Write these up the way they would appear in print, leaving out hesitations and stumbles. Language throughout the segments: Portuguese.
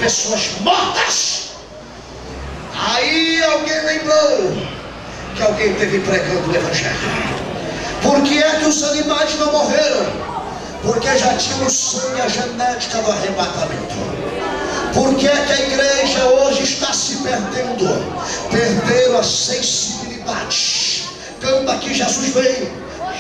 pessoas mortas. Aí alguém lembrou que alguém esteve pregando o Evangelho. Por que é que os animais não morreram? Porque já tinham o sangue, a genética do arrebatamento. Por que é que a igreja hoje está se perdendo? Perderam a sensibilidade. Canta que Jesus veio,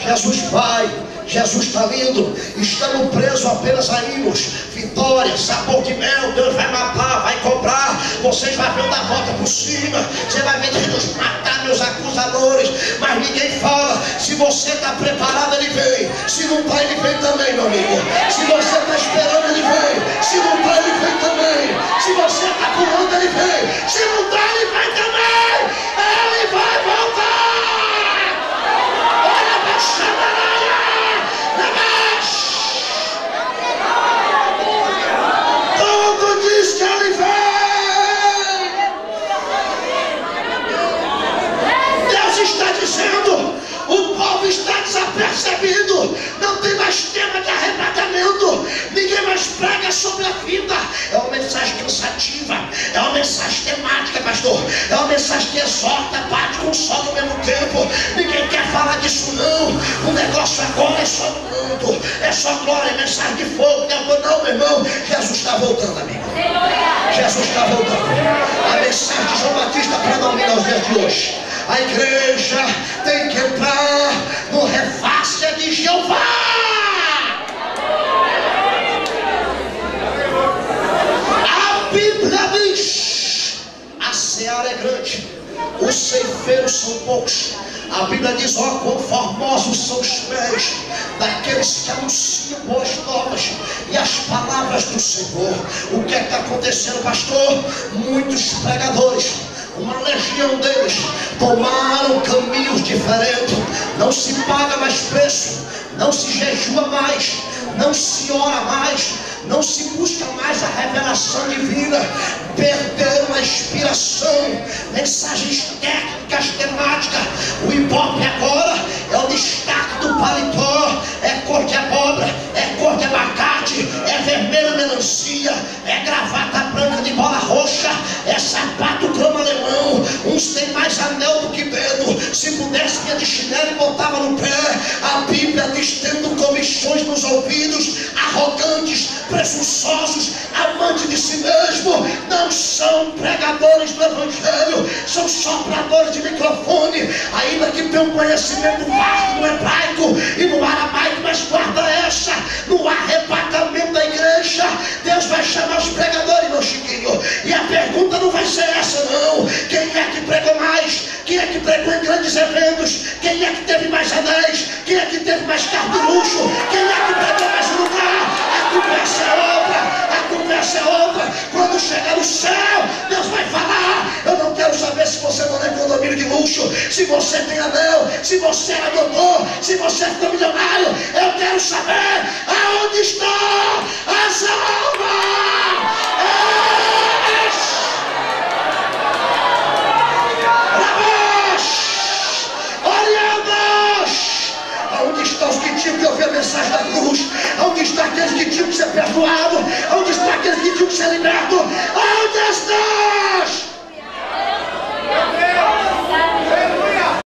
Jesus vai, Jesus está lindo. Estamos presos apenas a hinos, vitória, sabor de mel. Deus vai matar, vai cobrar. Vocês vão ver dar a volta por cima. Você vai ver Deus matar meus acusadores. Mas ninguém fala. Se você está preparado, Ele vem. Se não está, Ele vem também, meu amigo. Se você está esperando, Ele vem. Se não está, Ele vem também. Se você está pulando, Ele vem. Se não está, Ele vem também. Ele vai voltar. Olha para chamar. Tudo diz que Ele vem. Deus está dizendo, o povo está desapercebido. Não tem mais tema de arrebatamento. Ninguém mais prega sobre a vida. É uma mensagem cansativa. É uma mensagem temática, pastor. É uma mensagem que exorta, bate com o sol ao mesmo tempo. Ninguém quer falar disso não. O negócio agora é só no mundo. É só glória, é mensagem de fogo. Não, meu irmão. Jesus está voltando, amigo. Jesus está voltando. A mensagem de João Batista predomina aos dias de hoje. A igreja tem que entrar no refácia de Jeová. A Bíblia diz: a seara é grande, os ceifeiros são poucos. A Bíblia diz: ó, quão formosos são os pés daqueles que anunciam boas novas e as palavras do Senhor. O que é que está acontecendo, pastor? Muitos pregadores, uma legião deles, tomaram caminhos diferentes. Não se paga mais preço, não se jejua mais, não se ora mais, não se busca mais a revelação divina. Perderam a inspiração, mensagens técnicas, temáticas. O ibope agora é o destaque do paletó. É cor de abóbora, é cor de abacate, é vermelha melancia, é gravata branca de bola roxa, é sapato cromo alemão. Uns têm mais anel do que dedo. Se pudesse, vinha de chinelo e botava no pé. A Bíblia diz: tendo comichões nos ouvidos, arrogantes, presunçosos, amantes de si mesmo. Não são pregadores do Evangelho, são sopradores de microfone, ainda que tenham conhecimento vasto no hebraico e no aramaico. Mas guarda essa: no arrebatamento da igreja, Deus vai chamar os pregadores, meu Chiquinho, e a pergunta não vai ser essa não. Quem é que pregou mais? Quem é que pregou em grandes eventos? Quem é que teve mais anéis? Quem é que teve mais carro de luxo? Quem é que pregou mais lugar? A conversa é outra. A conversa é outra. Quando chegar no céu, Deus vai falar: eu não quero saber se você não é condomínio de luxo, se você tem anel, se você é doutor, se você ficou milionário. Eu quero saber aonde estão as almas.